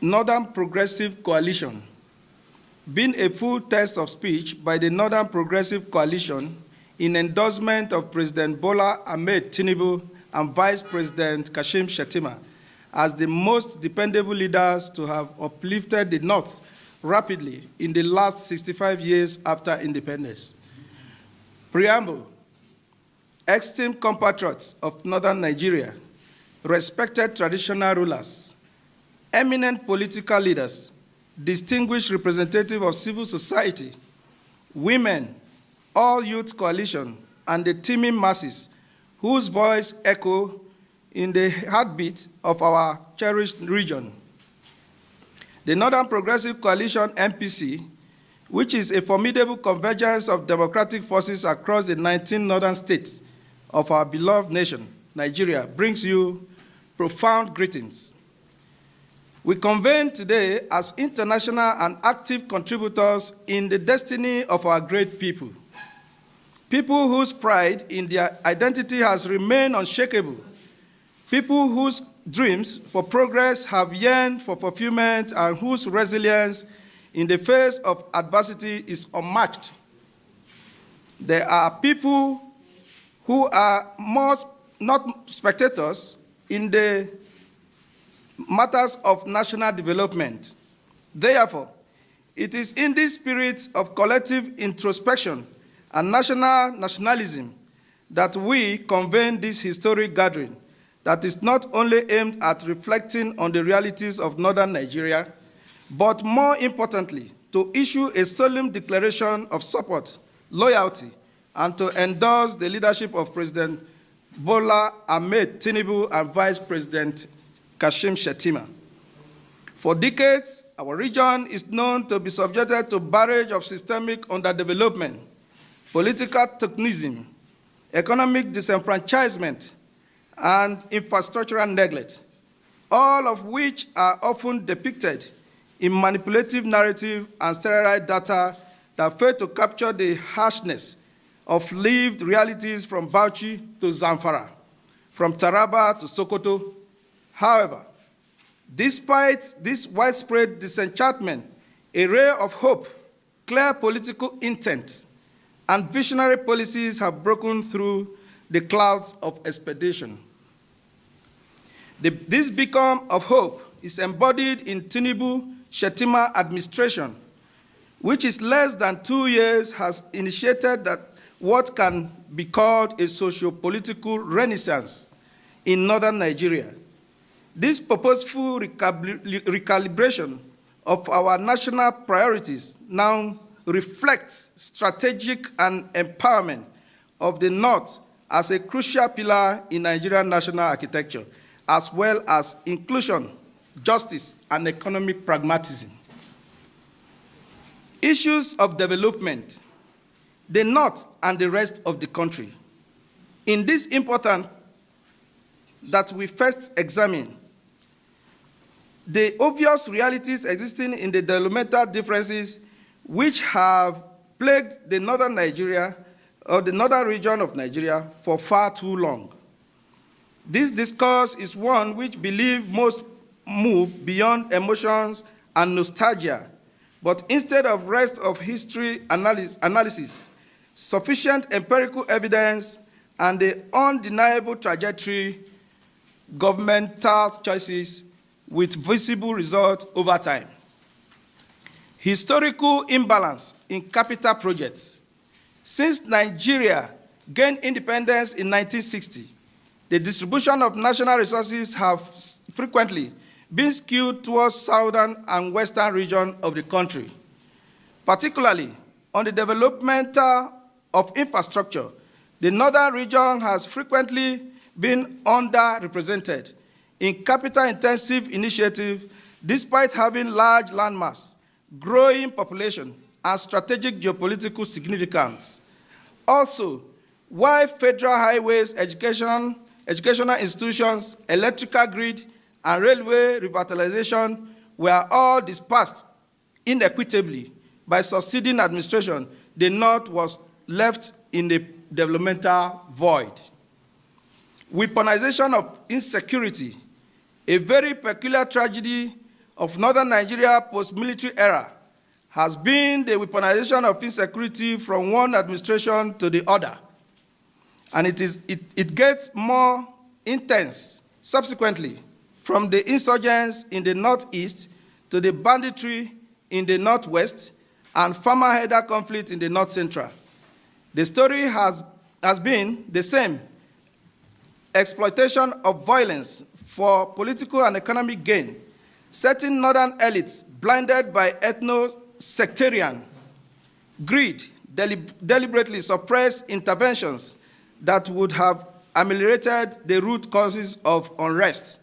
Northern Progressive Coalition. Being a full text of speech by the Northern Progressive Coalition in endorsement of President Bola Ahmed Tinubu and Vice President Kashim Shettima as the most dependable leaders to have uplifted the North rapidly in the last 65 years after independence. Preamble. Esteemed compatriots of Northern Nigeria, respected traditional rulers, eminent political leaders, distinguished representatives of civil society, women, all youth coalition, and the teeming masses whose voice echo in the heartbeat of our cherished region. The Northern Progressive Coalition, NPC, which is a formidable convergence of democratic forces across the 19 northern states of our beloved nation, Nigeria, brings you profound greetings. We convene today as international and active contributors in the destiny of our great people. People whose pride in their identity has remained unshakable. People whose dreams for progress have yearned for fulfillment and whose resilience in the face of adversity is unmatched. There are people who are not spectators in the matters of national development. Therefore, it is in this spirit of collective introspection and nationalism that we convene this historic gathering that is not only aimed at reflecting on the realities of northern Nigeria, but more importantly, to issue a solemn declaration of support, loyalty, and to endorse the leadership of President Bola Ahmed Tinubu and Vice President Kashim Shettima. For decades, our region is known to be subjected to barrage of systemic underdevelopment, political tokenism, economic disenfranchisement, and infrastructural neglect, all of which are often depicted in manipulative narrative and sterile data that fail to capture the harshness of lived realities from Bauchi to Zamfara, from Taraba to Sokoto. However, despite this widespread disenchantment, a ray of hope, clear political intent, and visionary policies have broken through the clouds of expectation. This beacon of hope is embodied in Tinubu Shettima administration, which is less than 2 years has initiated what can be called a socio-political renaissance in northern Nigeria. This purposeful recalibration of our national priorities now reflects strategic and empowerment of the North as a crucial pillar in Nigerian national architecture, as well as inclusion, justice, and economic pragmatism. Issues of development, the North and the rest of the country. In this important that we first examine, the obvious realities existing in the developmental differences which have plagued the northern Nigeria, or the northern region of Nigeria, for far too long. This discourse is one which believes most move beyond emotions and nostalgia, but instead of rest of history analysis, sufficient empirical evidence, and the undeniable trajectory, governmental choices with visible results over time. Historical imbalance in capital projects. Since Nigeria gained independence in 1960, the distribution of national resources have frequently been skewed towards southern and western regions of the country. Particularly on the development of infrastructure, the northern region has frequently been underrepresented in capital-intensive initiatives despite having large landmass, growing population, and strategic geopolitical significance. Also, while federal highways, educational institutions, electrical grid, and railway revitalization were all dispersed inequitably by succeeding administration, the North was left in the developmental void. Weaponization of insecurity, a very peculiar tragedy of northern Nigeria post-military era has been the weaponization of insecurity from one administration to the other. And it gets more intense subsequently, from the insurgents in the northeast to the banditry in the northwest and farmer-herder conflict in the north central. The story has been the same: exploitation of violence for political and economic gain, certain northern elites blinded by ethno-sectarian greed deliberately suppress interventions that would have ameliorated the root causes of unrest.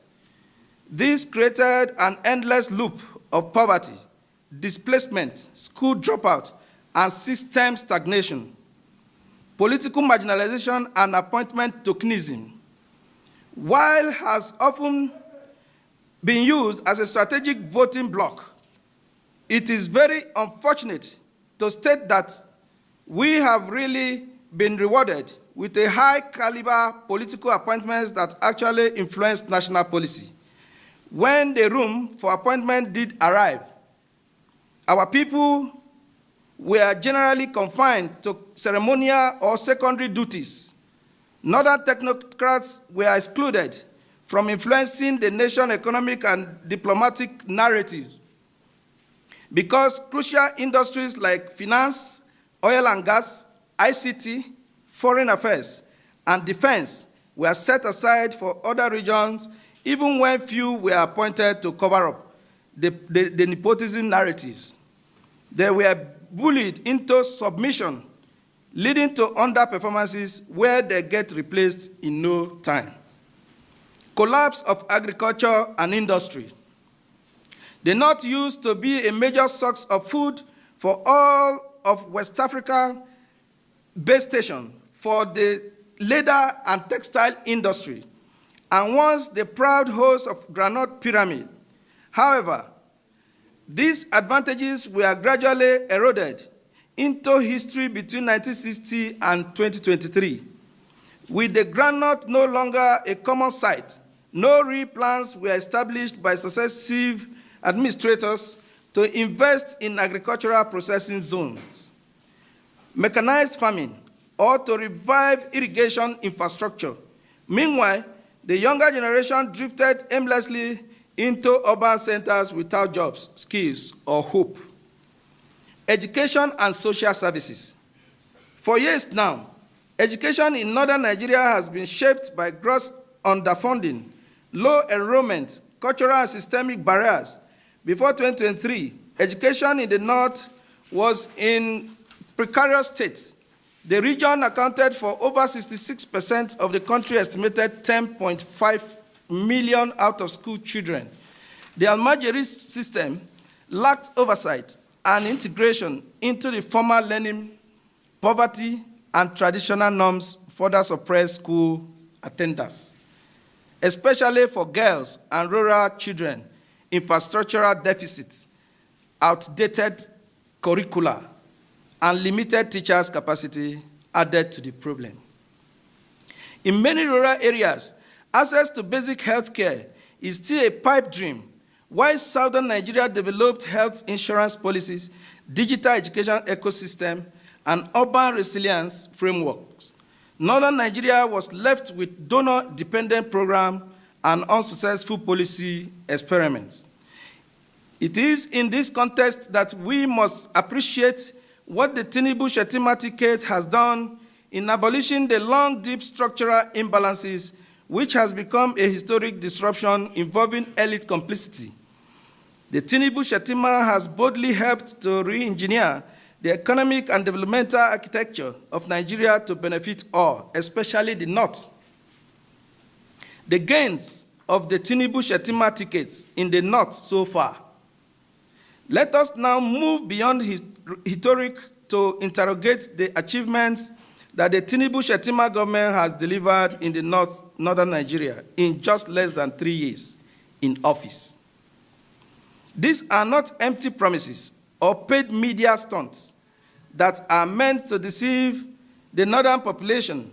This created an endless loop of poverty, displacement, school dropout, and system stagnation, political marginalization, and appointment tokenism. While has often been used as a strategic voting bloc, it is very unfortunate to state that we have really been rewarded with a high-caliber political appointments that actually influenced national policy. When the room for appointment did arrive, our people were generally confined to ceremonial or secondary duties. Northern technocrats were excluded from influencing the nation's economic and diplomatic narrative because crucial industries like finance, oil and gas, ICT, foreign affairs, and defense were set aside for other regions, even when few were appointed to cover up the nepotism narratives. They were bullied into submission, leading to underperformances where they get replaced in no time. Collapse of agriculture and industry. The North used to be a major source of food for all of West Africa base station for the leather and textile industry, and once the proud host of Granite Pyramid. However, these advantages were gradually eroded into history between 1960 and 2023. With the granite no longer a common sight, no real plans were established by successive administrators to invest in agricultural processing zones, mechanized farming, or to revive irrigation infrastructure. Meanwhile, the younger generation drifted aimlessly into urban centers without jobs, skills, or hope. Education and social services. For years now, education in northern Nigeria has been shaped by gross underfunding, low enrollment, cultural and systemic barriers. Before 2023, education in the north was in precarious state. The region accounted for over 66% of the country's estimated 10.5 million out-of-school children. The Almajiri system lacked oversight and integration into the formal learning, poverty, and traditional norms further suppressed school attendance, especially for girls and rural children. Infrastructural deficits, outdated curricula, and limited teachers' capacity added to the problem. In many rural areas, access to basic health care is still a pipe dream, while southern Nigeria developed health insurance policies, digital education ecosystem, and urban resilience frameworks. Northern Nigeria was left with donor-dependent programs and unsuccessful policy experiments. It is in this context that we must appreciate what the Tinubu Shettima ticket has done in abolishing the long, deep structural imbalances which has become a historic disruption involving elite complicity. The Tinubu Shettima has boldly helped to re-engineer the economic and developmental architecture of Nigeria to benefit all, especially the North. The gains of the Tinubu Shettima tickets in the North so far. Let us now move beyond rhetoric to interrogate the achievements that the Tinubu Shettima government has delivered in the northern Nigeria in just less than 3 years in office. These are not empty promises or paid media stunts that are meant to deceive the northern population.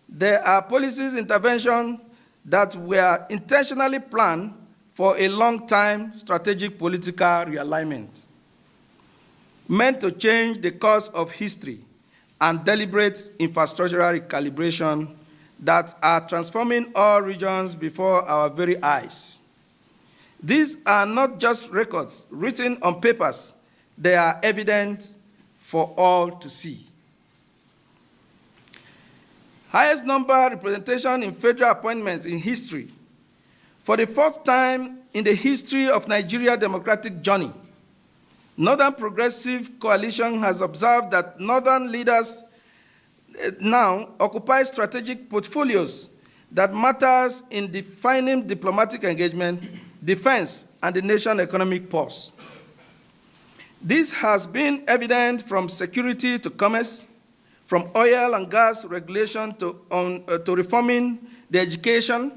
There are policies intervention that were intentionally planned for a long-time strategic political realignment, meant to change the course of history and deliberate infrastructural recalibration that are transforming all regions before our very eyes. These are not just records written on papers, they are evident for all to see. Highest number representation in federal appointments in history. For the fourth time in the history of Nigeria's democratic journey, Northern Progressive Coalition has observed that Northern leaders now occupy strategic portfolios that matters in defining diplomatic engagement, defense, and the nation's economic pulse. This has been evident from security to commerce, from oil and gas regulation to reforming the education.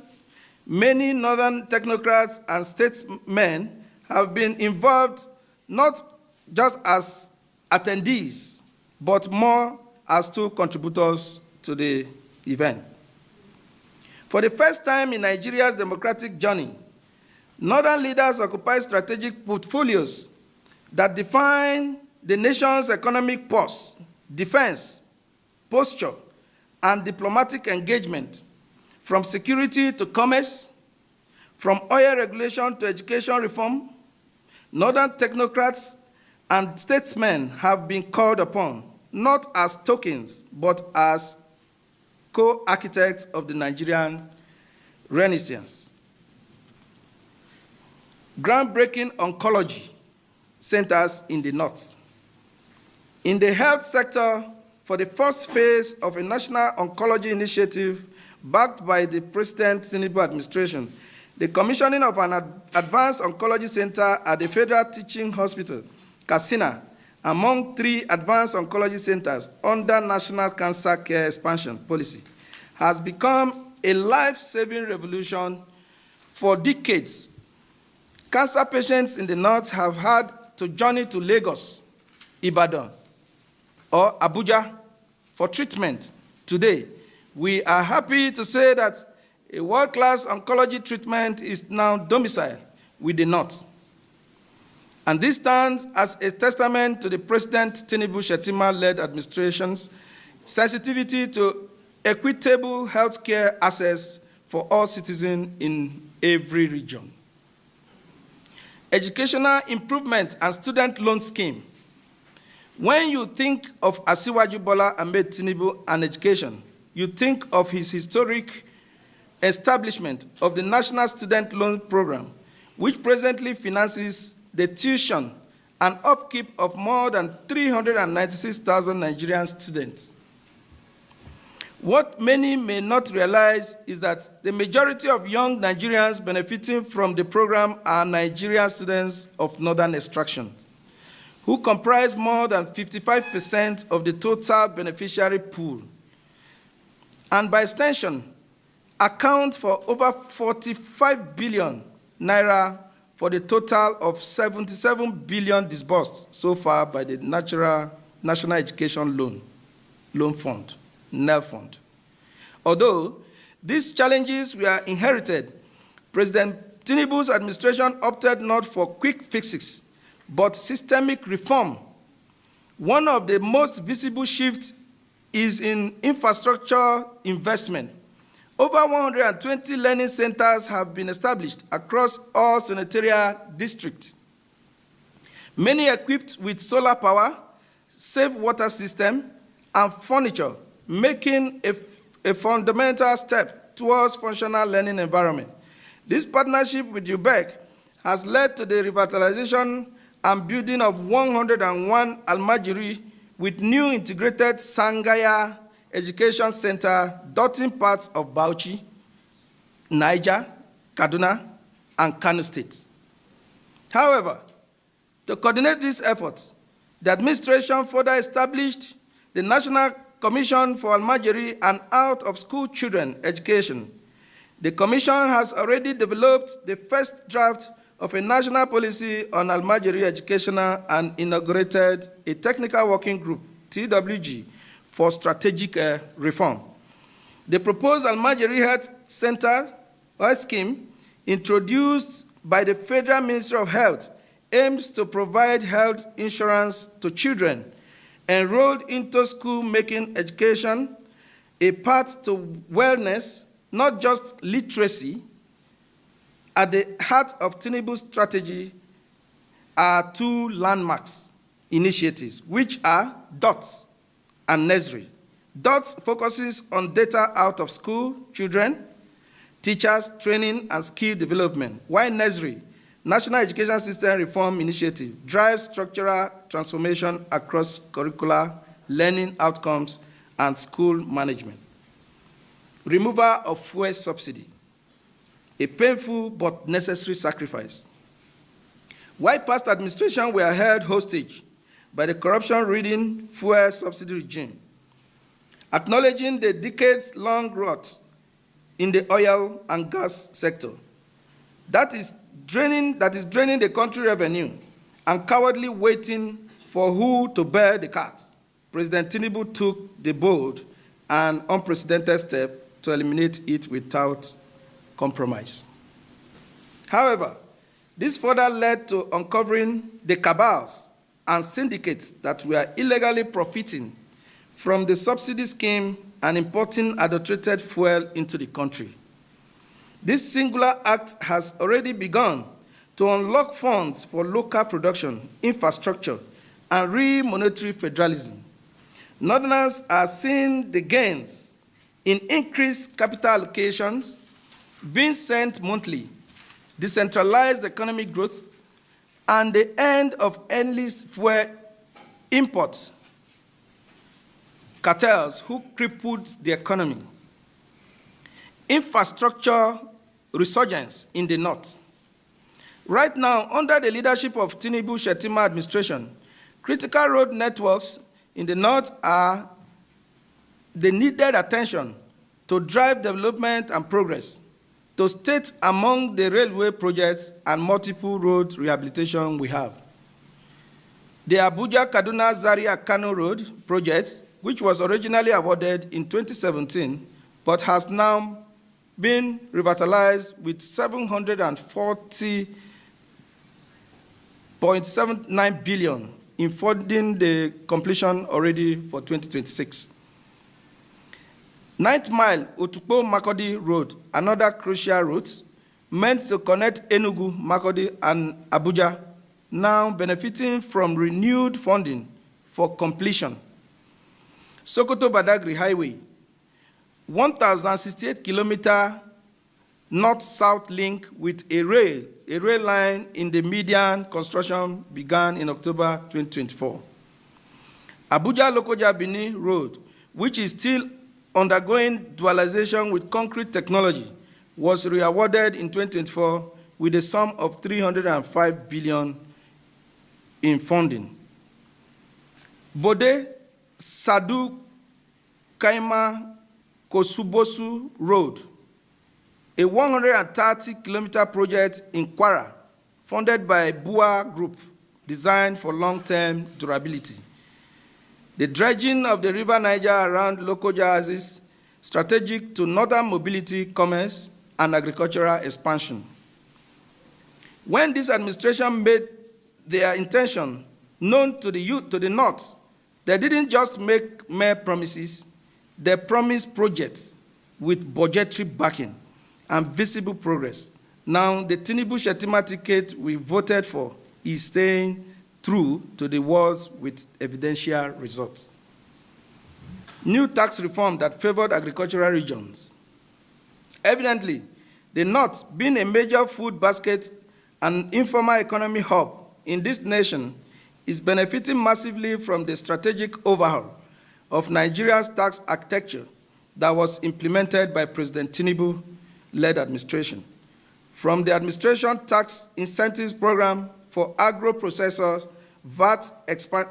Many Northern technocrats and statesmen have been involved not just as attendees, but more as two contributors to the event. For the first time in Nigeria's democratic journey, Northern leaders occupy strategic portfolios that define the nation's economic pulse, defense, posture, and diplomatic engagement, from security to commerce, from oil regulation to education reform. Northern technocrats and statesmen have been called upon, not as tokens, but as co-architects of the Nigerian Renaissance. Groundbreaking oncology centers in the north. In the health sector, for the first phase of a national oncology initiative backed by the President Tinubu administration, the commissioning of an advanced oncology center at the Federal Teaching Hospital, Katsina, among 3 advanced oncology centers under National Cancer Care Expansion Policy, has become a life-saving revolution for decades. Cancer patients in the north have had to journey to Lagos, Ibadan, or Abuja for treatment. Today, we are happy to say that a world-class oncology treatment is now domiciled with the north. And this stands as a testament to the President Tinubu Shettima-led administration's sensitivity to equitable healthcare access for all citizens in every region. Educational improvement and student loan scheme. When you think of Asiwaju Bola Ahmed Tinubu and education, you think of his historic establishment of the National Student Loan Program, which presently finances the tuition and upkeep of more than 396,000 Nigerian students. What many may not realize is that the majority of young Nigerians benefiting from the program are Nigerian students of northern extraction, who comprise more than 55% of the total beneficiary pool, and by extension, account for over 45 billion naira for the total of 77 billion disbursed so far by the National Education Loan Fund, NEL Fund. Although these challenges were inherited, President Tinubu's administration opted not for quick fixes, but systemic reform. One of the most visible shifts is in infrastructure investment. Over 120 learning centers have been established across all senatorial districts, many equipped with solar power, safe water system, and furniture, making a fundamental step towards functional learning environment. This partnership with UBEC has led to the revitalization and building of 101 Almajiri with new integrated Sangaya Education Center dotting parts of Bauchi, Niger, Kaduna, and Kano states. However, to coordinate these efforts, the administration further established the National Commission for Almajiri and Out-of-School Children Education. The Commission has already developed the first draft of a national policy on Almajiri education and inaugurated a technical working group, TWG, for strategic reform. The proposed Almajiri Health Center scheme introduced by the Federal Ministry of Health aims to provide health insurance to children enrolled into school, making education a path to wellness, not just literacy. At the heart of Tinubu's strategy are two landmarks initiatives, which are DOTS and nursery. DOTS focuses on data out of school children, teachers, training, and skill development, while nursery, National Education System Reform Initiative, drives structural transformation across curricular, learning outcomes, and school management. Removal of fuel subsidy, a painful but necessary sacrifice. While past administrations were held hostage by the corruption-ridden fuel subsidy regime, acknowledging the decades-long rot in the oil and gas sector that is draining the country revenue and cowardly waiting for who to bear the cards, President Tinubu took the bold and unprecedented step to eliminate it without compromise. However, this further led to uncovering the cabals and syndicates that were illegally profiting from the subsidy scheme and importing adulterated fuel into the country. This singular act has already begun to unlock funds for local production, infrastructure, and real monetary federalism. Northerners are seeing the gains in increased capital allocations, being sent monthly, decentralized economic growth, and the end of endless fuel imports cartels who crippled the economy. Infrastructure resurgence in the north. Right now, under the leadership of Tinubu Shettima administration, critical road networks in the north are the needed attention to drive development and progress, to state among the railway projects and multiple road rehabilitation we have. The Abuja-Kaduna-Zaria-Kano Road project, which was originally awarded in 2017, but has now been revitalized with 740.79 billion in funding the completion already for 2026. 9th Mile Otukpo-Makurdi Road, another crucial route meant to connect Enugu, Makurdi, and Abuja, now benefiting from renewed funding for completion. Sokoto-Badagry Highway, 1,068-kilometer north-south link with a rail line in the median construction began in October 2024. Abuja-Lokoja-Benin Road, which is still undergoing dualization with concrete technology, was re-awarded in 2024 with a sum of 305 billion in funding. Bode, Sadu, Kaima, Kosubosu Road, a 130-kilometer project in Kwara, funded by Bua Group, designed for long-term durability. The dredging of the River Niger around Lokoja is strategic to northern mobility, commerce, and agricultural expansion. When this administration made their intention known to the youth, to the north, they didn't just make mere promises, they promised projects with budgetary backing and visible progress. Now, the Tinubu Shettima ticket we voted for is staying true to the words with evidential results. New tax reform that favored agricultural regions. Evidently, the North, being a major food basket and informal economy hub in this nation, is benefiting massively from the strategic overhaul of Nigeria's tax architecture that was implemented by President Tinubu-led administration. From the administration tax incentives program for agro-processors, VAT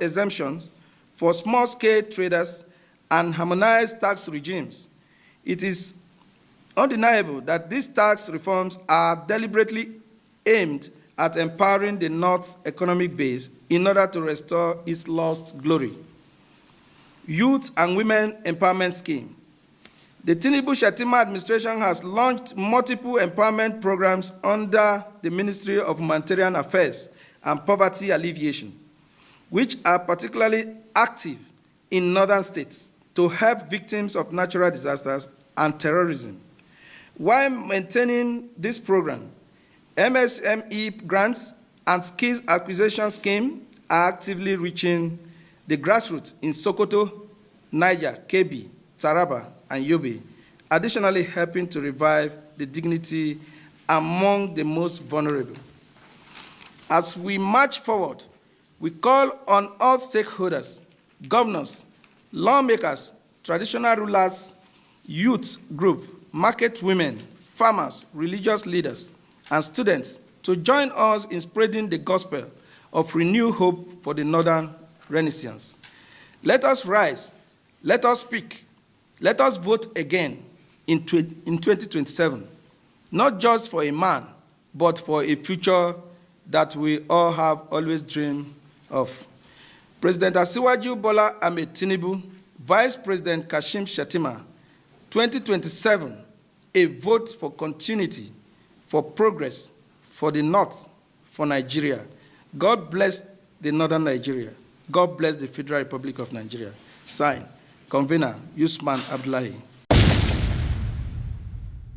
exemptions for small-scale traders, and harmonized tax regimes, it is undeniable that these tax reforms are deliberately aimed at empowering the North's economic base in order to restore its lost glory. Youth and Women Empowerment Scheme. The Tinubu-Shettima administration has launched multiple empowerment programs under the Ministry of Humanitarian Affairs and Poverty Alleviation, which are particularly active in northern states to help victims of natural disasters and terrorism. While maintaining this program, MSME grants and skills acquisition scheme are actively reaching the grassroots in Sokoto, Niger, Kebbi, Taraba, and Yobe, additionally helping to revive the dignity among the most vulnerable. As we march forward, we call on all stakeholders, governors, lawmakers, traditional rulers, youth group, market women, farmers, religious leaders, and students to join us in spreading the gospel of renewed hope for the Northern Renaissance. Let us rise, let us speak, let us vote again in 2027, not just for a man, but for a future that we all have always dreamed of. President Asiwaju Bola Ahmed Tinubu, Vice President Kashim Shettima, 2027, a vote for continuity, for progress, for the North, for Nigeria. God bless the Northern Nigeria. God bless the Federal Republic of Nigeria. Signed, Convener Usman Abdullahi.